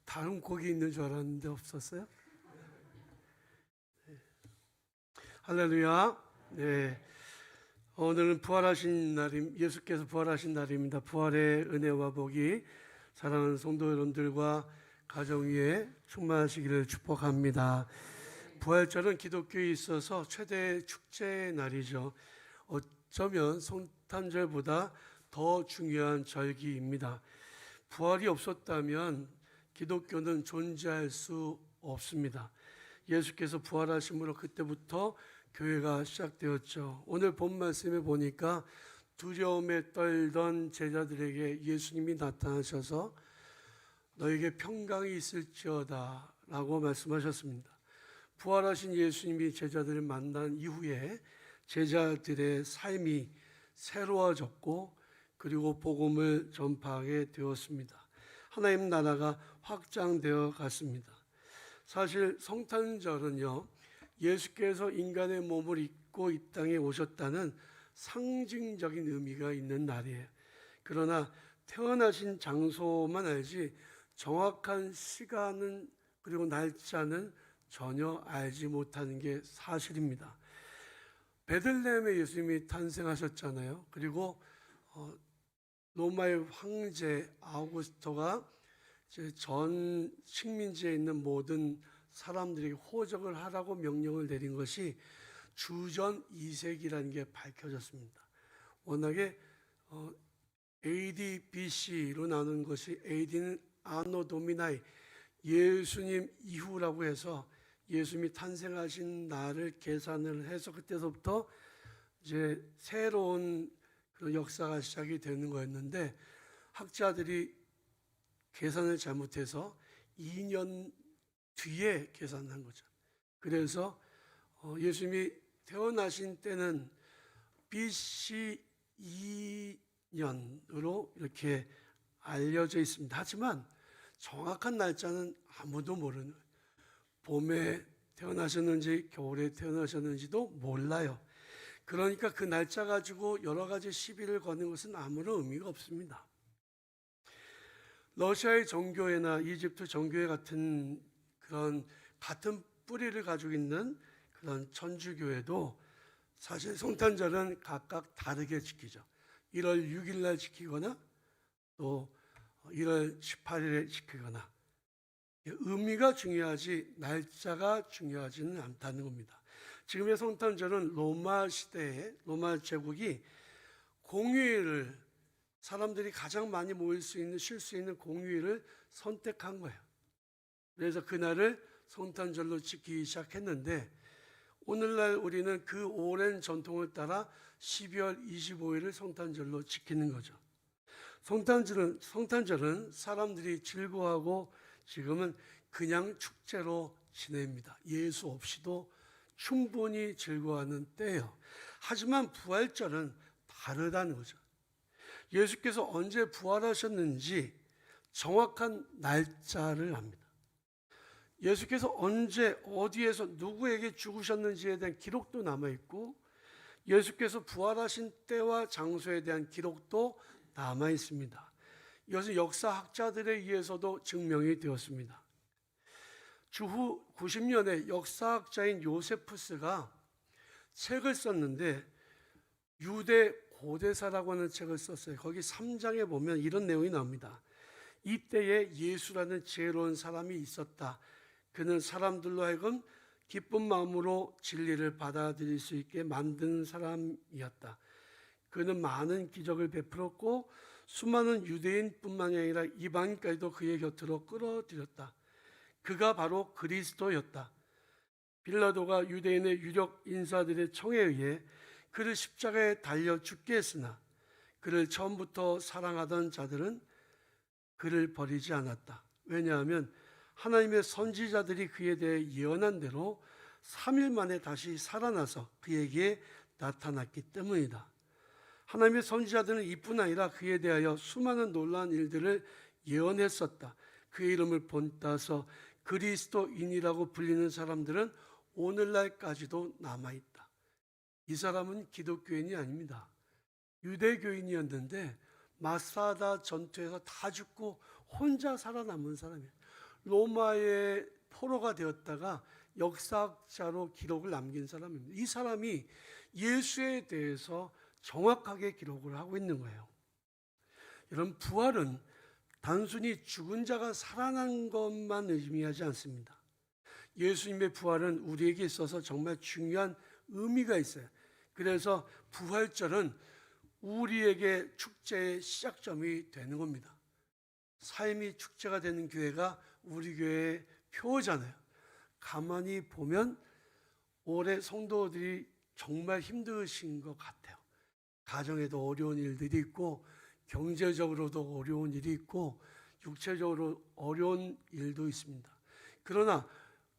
다른 곡이 있는 줄 알았는데 없었어요? 네. 할렐루야. 네. 오늘은 부활하신 날임, 예수께서 부활하신 날입니다. 부활의 은혜와 복이 사랑하는 성도 여러분들과 가정 위에 충만하시기를 축복합니다. 부활절은 기독교에 있어서 최대 축제의 날이죠. 어쩌면 성탄절보다 더 중요한 절기입니다. 부활이 없었다면 기독교는 존재할 수 없습니다. 예수께서 부활하심으로 그때부터 교회가 시작되었죠. 오늘 본 말씀에 보니까 두려움에 떨던 제자들에게 예수님이 나타나셔서 너에게 평강이 있을지어다 라고 말씀하셨습니다. 부활하신 예수님이 제자들을 만난 이후에 제자들의 삶이 새로워졌고 그리고 복음을 전파하게 되었습니다. 하나님 나라가 확장되어 갔습니다. 사실 성탄절은요, 예수께서 인간의 몸을 입고 이 땅에 오셨다는 상징적인 의미가 있는 날이에요. 그러나 태어나신 장소만 알지 정확한 시간은 그리고 날짜는 전혀 알지 못하는 게 사실입니다. 베들레헴에 예수님이 탄생하셨잖아요. 그리고 로마의 황제 아우구스토가 전 식민지에 있는 모든 사람들에게 호적을 하라고 명령을 내린 것이 주전 2세기라는 게 밝혀졌습니다. 워낙에 AD, BC로 나누는 것이 AD는 아노 도미나이, 예수님 이후라고 해서 예수님이 탄생하신 날을 계산을 해서 그때서부터 이제 새로운 그런 역사가 시작이 되는 거였는데 학자들이 계산을 잘못해서 2년 뒤에 계산한 거죠. 그래서 예수님이 태어나신 때는 BC 2년으로 이렇게 알려져 있습니다. 하지만 정확한 날짜는 아무도 모르는 거예요. 봄에 태어나셨는지 겨울에 태어나셨는지도 몰라요. 그러니까 그 날짜 가지고 여러 가지 시비를 거는 것은 아무런 의미가 없습니다. 러시아의 정교회나 이집트 정교회 같은 그런 같은 뿌리를 가지고 있는 그런 천주교회도 사실 성탄절은 각각 다르게 지키죠. 1월 6일 날 지키거나 또 1월 18일에 지키거나 의미가 중요하지 날짜가 중요하지는 않다는 겁니다. 지금의 성탄절은 로마 시대에 로마 제국이 공휴일을 사람들이 가장 많이 모일 수 있는 쉴 수 있는 공휴일을 선택한 거예요. 그래서 그날을 성탄절로 지키기 시작했는데 오늘날 우리는 그 오랜 전통을 따라 12월 25일을 성탄절로 지키는 거죠. 성탄절은 사람들이 즐거워하고 지금은 그냥 축제로 지냅니다. 예수 없이도 충분히 즐거워하는 때예요. 하지만 부활절은 다르다는 거죠. 예수께서 언제 부활하셨는지 정확한 날짜를 압니다. 예수께서 언제 어디에서 누구에게 죽으셨는지에 대한 기록도 남아있고 예수께서 부활하신 때와 장소에 대한 기록도 남아있습니다. 이것은 역사학자들에 의해서도 증명이 되었습니다. 주후 90년에 역사학자인 요세푸스가 책을 썼는데 유대 고대사라고 하는 책을 썼어요. 거기 3장에 보면 이런 내용이 나옵니다. 이때에 예수라는 지혜로운 사람이 있었다. 그는 사람들로 하여금 기쁜 마음으로 진리를 받아들일 수 있게 만든 사람이었다. 그는 많은 기적을 베풀었고 수많은 유대인뿐만이 아니라 이방인까지도 그의 곁으로 끌어들였다. 그가 바로 그리스도였다. 빌라도가 유대인의 유력 인사들의 청에 의해 그를 십자가에 달려 죽게 했으나 그를 처음부터 사랑하던 자들은 그를 버리지 않았다. 왜냐하면 하나님의 선지자들이 그에 대해 예언한 대로 3일 만에 다시 살아나서 그에게 나타났기 때문이다. 하나님의 선지자들은 이뿐 아니라 그에 대하여 수많은 놀라운 일들을 예언했었다. 그의 이름을 본따서 그리스도인이라고 불리는 사람들은 오늘날까지도 남아있다. 이 사람은 기독교인이 아닙니다. 유대교인이었는데 마사다 전투에서 다 죽고 혼자 살아남은 사람이에요. 로마의 포로가 되었다가 역사학자로 기록을 남긴 사람입니다. 이 사람이 예수에 대해서 정확하게 기록을 하고 있는 거예요. 여러분, 부활은 단순히 죽은 자가 살아난 것만 의미하지 않습니다. 예수님의 부활은 우리에게 있어서 정말 중요한 의미가 있어요. 그래서 부활절은 우리에게 축제의 시작점이 되는 겁니다. 삶이 축제가 되는 교회가 우리 교회의 표잖아요. 가만히 보면 올해 성도들이 정말 힘드신 것 같아요. 가정에도 어려운 일들이 있고, 경제적으로도 어려운 일이 있고, 육체적으로 어려운 일도 있습니다. 그러나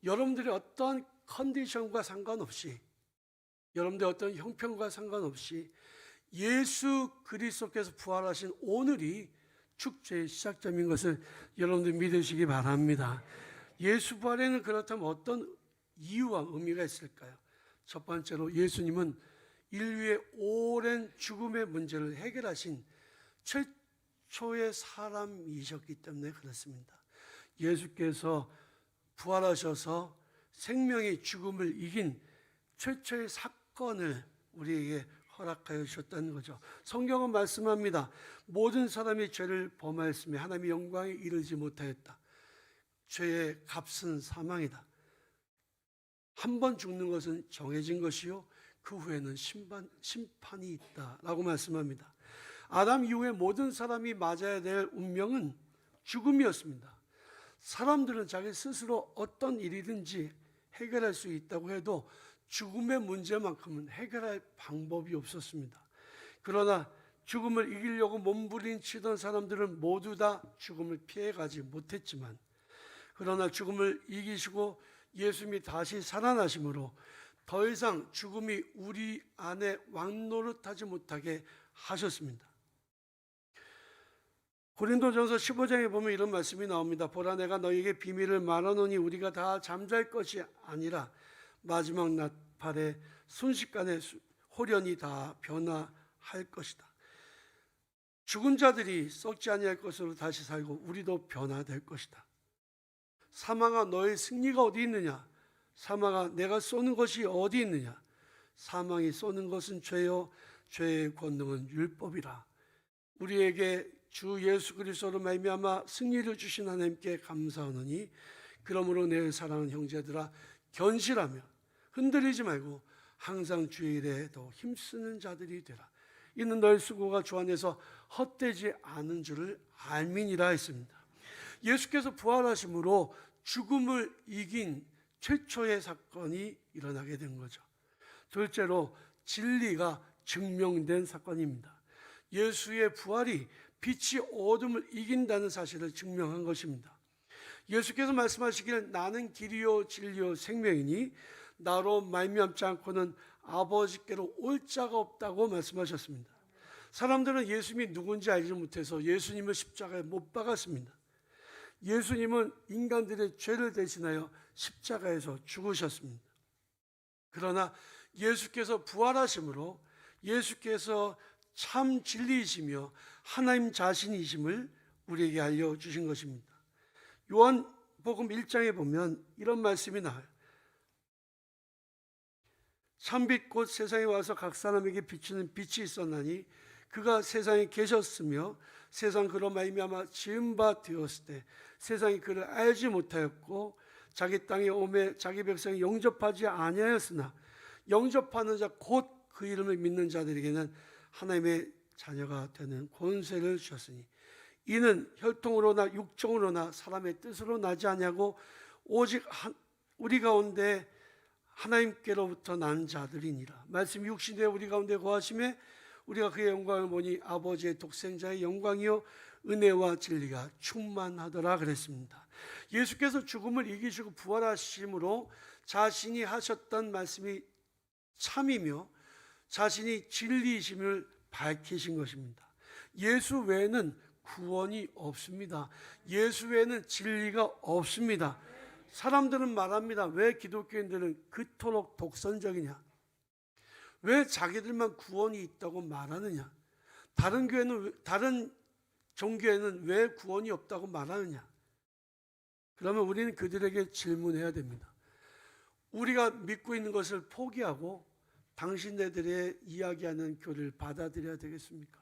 여러분들의 어떤 컨디션과 상관없이, 여러분들의 어떤 형편과 상관없이 예수 그리스도께서 부활하신 오늘이 축제의 시작점인 것을 여러분들 믿으시기 바랍니다. 예수 부활에는 그렇다면 어떤 이유와 의미가 있을까요? 첫 번째로 예수님은 인류의 오랜 죽음의 문제를 해결하신 최초의 사람이셨기 때문에 그렇습니다. 예수께서 부활하셔서 생명의 죽음을 이긴 최초의 사건을 우리에게 허락하여 주셨다는 거죠. 성경은 말씀합니다. 모든 사람이 죄를 범하였으며 하나님의 영광에 이르지 못하였다. 죄의 값은 사망이다. 한 번 죽는 것은 정해진 것이요 그 후에는 심판이 있다라고 말씀합니다. 아담 이후에 모든 사람이 맞아야 될 운명은 죽음이었습니다. 사람들은 자기 스스로 어떤 일이든지 해결할 수 있다고 해도 죽음의 문제만큼은 해결할 방법이 없었습니다. 그러나 죽음을 이기려고 몸부림치던 사람들은 모두 다 죽음을 피해가지 못했지만, 그러나 죽음을 이기시고 예수님이 다시 살아나심으로 더 이상 죽음이 우리 안에 왕노릇하지 못하게 하셨습니다. 고린도전서 15장에 보면 이런 말씀이 나옵니다. 보라, 내가 너희에게 비밀을 말하노니 우리가 다 잠잘 것이 아니라 마지막 나팔에 순식간에 홀연히 다 변화할 것이다. 죽은 자들이 썩지 아니할 것으로 다시 살고 우리도 변화될 것이다. 사망아, 너의 승리가 어디 있느냐? 사망아, 내가 쏘는 것이 어디 있느냐? 사망이 쏘는 것은 죄요 죄의 권능은 율법이라. 우리에게 주 예수 그리스도로 말미암아 승리를 주신 하나님께 감사하노니, 그러므로 내 사랑하는 형제들아, 견실하며 흔들리지 말고 항상 주의 일에 더 힘쓰는 자들이 되라. 이는 너의 수고가 주 안에서 헛되지 않은 줄을 알미니라 했습니다. 예수께서 부활하심으로 죽음을 이긴 최초의 사건이 일어나게 된 거죠. 둘째로 진리가 증명된 사건입니다. 예수의 부활이 빛이 어둠을 이긴다는 사실을 증명한 것입니다. 예수께서 말씀하시기를 나는 길이요 진리요 생명이니 나로 말미암지 않고는 아버지께로 올 자가 없다고 말씀하셨습니다. 사람들은 예수님이 누군지 알지 못해서 예수님을 십자가에 못 박았습니다. 예수님은 인간들의 죄를 대신하여 십자가에서 죽으셨습니다. 그러나 예수께서 부활하심으로 예수께서 참 진리이시며 하나님 자신이심을 우리에게 알려주신 것입니다. 요한복음 1장에 보면 이런 말씀이 나와요. 참빛 곧 세상에 와서 각 사람에게 비추는 빛이 있었나니 그가 세상에 계셨으며 세상 그로 말미암아 지은 바 되었을 때 세상이 그를 알지 못하였고 자기 땅에 오매 자기 백성이 영접하지 아니하였으나 영접하는 자 곧 그 이름을 믿는 자들에게는 하나님의 자녀가 되는 권세를 주셨으니 이는 혈통으로나 육정으로나 사람의 뜻으로 나지 아니하고 오직 우리 가운데 하나님께로부터 난 자들이니라. 말씀 육신에 우리 가운데 거하심에 우리가 그의 영광을 보니 아버지의 독생자의 영광이요 은혜와 진리가 충만하더라 그랬습니다. 예수께서 죽음을 이기시고 부활하심으로 자신이 하셨던 말씀이 참이며 자신이 진리이심을 밝히신 것입니다. 예수 외에는 구원이 없습니다. 예수 외에는 진리가 없습니다. 사람들은 말합니다. 왜 기독교인들은 그토록 독선적이냐? 왜 자기들만 구원이 있다고 말하느냐? 다른 종교에는 왜 구원이 없다고 말하느냐? 그러면 우리는 그들에게 질문해야 됩니다. 우리가 믿고 있는 것을 포기하고 당신네들의 이야기하는 교리를 받아들여야 되겠습니까?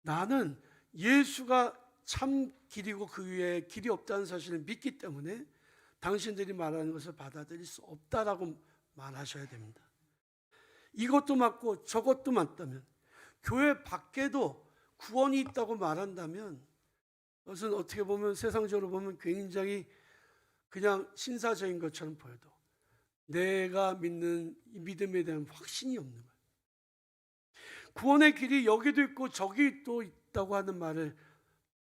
나는 예수가 참 길이고 그 위에 길이 없다는 사실을 믿기 때문에 당신들이 말하는 것을 받아들일 수 없다라고 말하셔야 됩니다. 이것도 맞고 저것도 맞다면, 교회 밖에도 구원이 있다고 말한다면, 그것은 어떻게 보면 세상적으로 보면 굉장히 그냥 신사적인 것처럼 보여도 내가 믿는 이 믿음에 대한 확신이 없는 거예요. 구원의 길이 여기도 있고 저기 또 있다고 하는 말을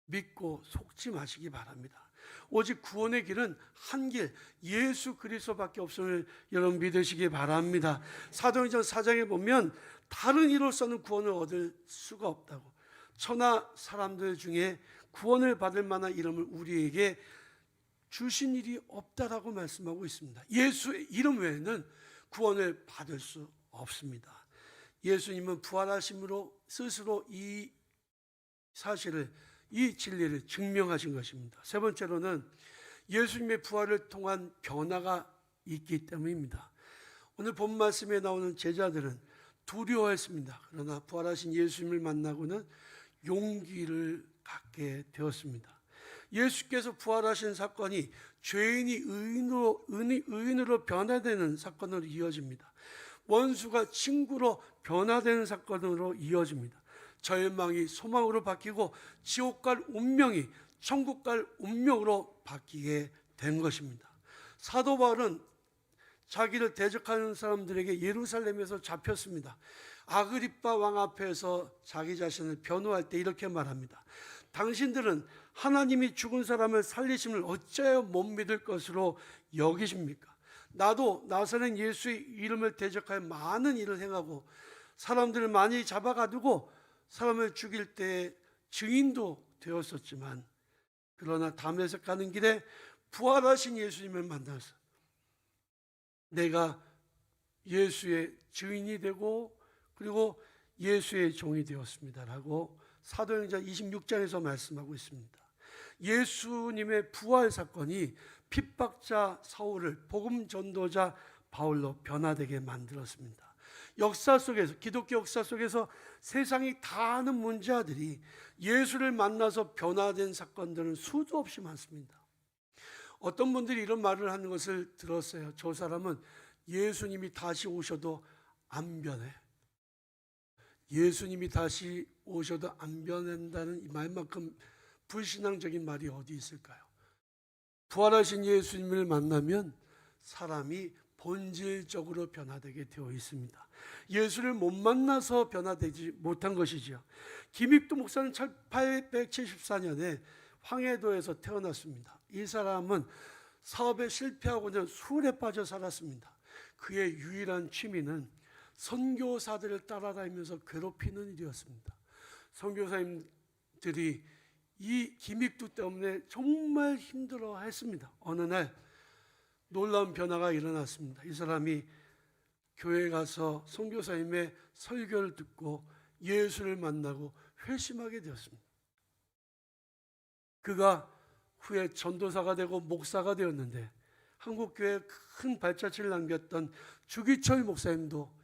믿고 속지 마시기 바랍니다. 오직 구원의 길은 한 길, 예수 그리스도밖에 없음을 여러분 믿으시기 바랍니다. 사도행전 4장에 보면 다른 이로서는 구원을 얻을 수가 없다고, 천하 사람들 중에 구원을 받을 만한 이름을 우리에게 주신 일이 없다라고 말씀하고 있습니다. 예수의 이름 외에는 구원을 받을 수 없습니다. 예수님은 부활하심으로 스스로 이 사실을, 이 진리를 증명하신 것입니다. 세 번째로는 예수님의 부활을 통한 변화가 있기 때문입니다. 오늘 본 말씀에 나오는 제자들은 두려워했습니다. 그러나 부활하신 예수님을 만나고는 용기를 갖게 되었습니다. 예수께서 부활하신 사건이 죄인이 의인으로 변화되는 사건으로 이어집니다. 원수가 친구로 변화되는 사건으로 이어집니다. 절망이 소망으로 바뀌고 지옥 갈 운명이 천국 갈 운명으로 바뀌게 된 것입니다. 사도 바울은 자기를 대적하는 사람들에게 예루살렘에서 잡혔습니다. 아그리빠 왕 앞에서 자기 자신을 변호할 때 이렇게 말합니다. 당신들은 하나님이 죽은 사람을 살리심을 어찌하여 못 믿을 것으로 여기십니까? 나도 나사렛 예수의 이름을 대적하여 많은 일을 행하고 사람들을 많이 잡아가두고 사람을 죽일 때 증인도 되었었지만, 그러나 다메섹 가는 길에 부활하신 예수님을 만나서 내가 예수의 증인이 되고 그리고 예수의 종이 되었습니다라고 사도행전 26장에서 말씀하고 있습니다. 예수님의 부활 사건이 핍박자 사울을 복음 전도자 바울로 변화되게 만들었습니다. 역사 속에서, 기독교 역사 속에서 세상이 다 아는 문제아들이 예수를 만나서 변화된 사건들은 수도 없이 많습니다. 어떤 분들이 이런 말을 하는 것을 들었어요. 저 사람은 예수님이 다시 오셔도 안 변해. 예수님이 다시 오셔도 안 변한다는 이 말만큼 불신앙적인 말이 어디 있을까요? 부활하신 예수님을 만나면 사람이 본질적으로 변화되게 되어 있습니다. 예수를 못 만나서 변화되지 못한 것이지요. 김익두 목사는 1874년에 황해도에서 태어났습니다. 이 사람은 사업에 실패하고는 술에 빠져 살았습니다. 그의 유일한 취미는 선교사들을 따라다니면서 괴롭히는 일이었습니다. 선교사님들이 이 김익두 때문에 정말 힘들어했습니다. 어느 날 놀라운 변화가 일어났습니다. 이 사람이 교회에 가서 선교사님의 설교를 듣고 예수를 만나고 회심하게 되었습니다. 그가 후에 전도사가 되고 목사가 되었는데, 한국교회에 큰 발자취를 남겼던 주기철 목사님도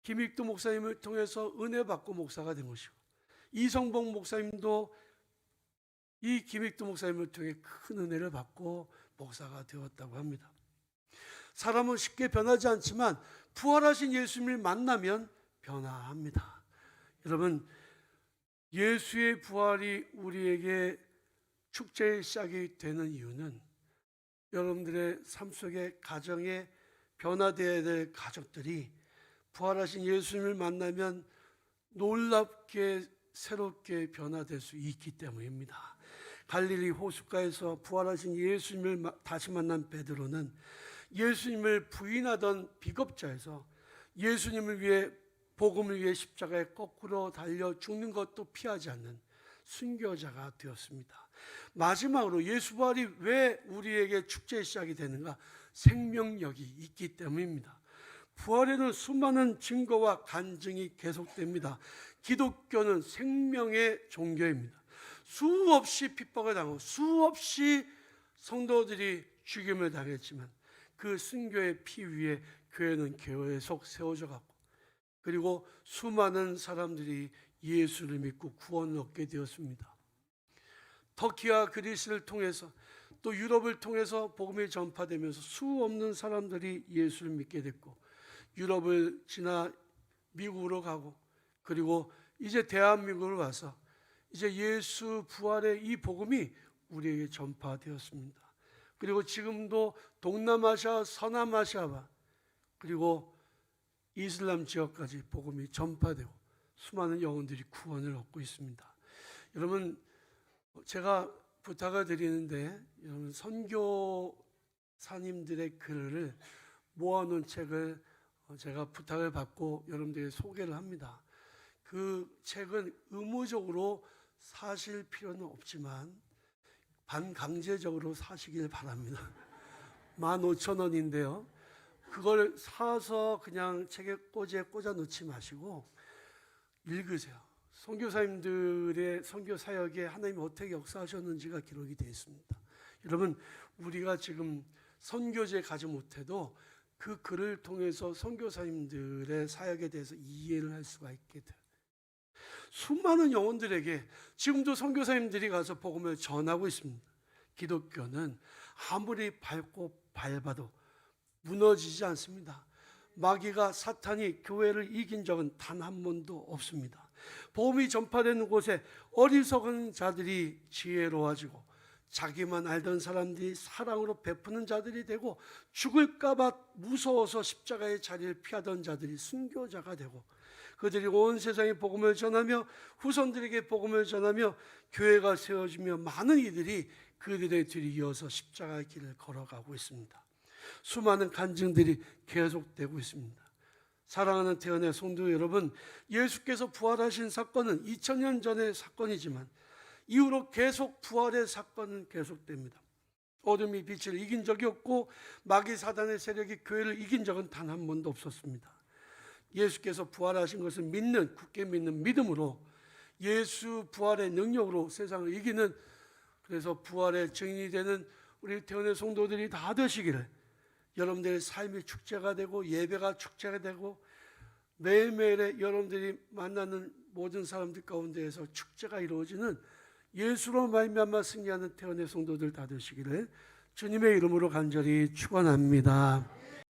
김익두 목사님을 통해서 은혜 받고 목사가 된 것이고, 이성봉 목사님도 이 김익두 목사님을 통해 큰 은혜를 받고 목사가 되었다고 합니다. 사람은 쉽게 변하지 않지만 부활하신 예수님을 만나면 변화합니다. 여러분, 예수의 부활이 우리에게 축제의 시작이 되는 이유는 여러분들의 삶 속에 가정에 변화되어야 될 가족들이 부활하신 예수님을 만나면 놀랍게 새롭게 변화될 수 있기 때문입니다. 갈릴리 호숫가에서 부활하신 예수님을 다시 만난 베드로는 예수님을 부인하던 비겁자에서 예수님을 위해, 복음을 위해 십자가에 거꾸로 달려 죽는 것도 피하지 않는 순교자가 되었습니다. 마지막으로 예수 부활이 왜 우리에게 축제의 시작이 되는가? 생명력이 있기 때문입니다. 부활에는 수많은 증거와 간증이 계속됩니다. 기독교는 생명의 종교입니다. 수없이 핍박을 당하고 수없이 성도들이 죽임을 당했지만 그 순교의 피 위에 교회는 계속 세워져 갔고, 그리고 수많은 사람들이 예수를 믿고 구원을 얻게 되었습니다. 터키와 그리스를 통해서 또 유럽을 통해서 복음이 전파되면서 수없는 사람들이 예수를 믿게 됐고, 유럽을 지나 미국으로 가고, 그리고 이제 대한민국으로 와서 이제 예수 부활의 이 복음이 우리에게 전파되었습니다. 그리고 지금도 동남아시아, 서남아시아와 그리고 이슬람 지역까지 복음이 전파되고 수많은 영혼들이 구원을 얻고 있습니다. 여러분, 제가 부탁을 드리는데, 여러분 선교사님들의 글을 모아놓은 책을 제가 부탁을 받고 여러분들에게 소개를 합니다. 그 책은 의무적으로 사실 필요는 없지만 반강제적으로 사시길 바랍니다. 15,000원인데요. 그걸 사서 그냥 책에 꽂아 놓지 마시고 읽으세요. 선교사님들의 선교 사역에 하나님이 어떻게 역사하셨는지가 기록이 되어 있습니다. 여러분, 우리가 지금 선교지에 가지 못해도 그 글을 통해서 선교사님들의 사역에 대해서 이해를 할 수가 있게 돼요. 수많은 영혼들에게 지금도 선교사님들이 가서 복음을 전하고 있습니다. 기독교는 아무리 밟고 밟아도 무너지지 않습니다. 마귀가, 사탄이 교회를 이긴 적은 단 한 번도 없습니다. 복음이 전파되는 곳에 어리석은 자들이 지혜로워지고, 자기만 알던 사람들이 사랑으로 베푸는 자들이 되고, 죽을까 봐 무서워서 십자가의 자리를 피하던 자들이 순교자가 되고, 그들이 온 세상에 복음을 전하며 후손들에게 복음을 전하며 교회가 세워지며 많은 이들이 그들의 뒤를 이어서 십자가의 길을 걸어가고 있습니다. 수많은 간증들이 계속되고 있습니다. 사랑하는 태연의 성도 여러분, 예수께서 부활하신 사건은 2000년 전의 사건이지만 이후로 계속 부활의 사건은 계속됩니다. 어둠이 빛을 이긴 적이 없고 마귀 사단의 세력이 교회를 이긴 적은 단 한 번도 없었습니다. 예수께서 부활하신 것을 믿는, 굳게 믿는 믿음으로 예수 부활의 능력으로 세상을 이기는, 그래서 부활의 증인이 되는 우리 태연의 성도들이 다 되시기를, 여러분들의 삶이 축제가 되고 예배가 축제가 되고 매일매일의 여러분들이 만나는 모든 사람들 가운데에서 축제가 이루어지는 예수로 말미암아 승리하는 태연의 성도들 다 되시기를 주님의 이름으로 간절히 축원합니다.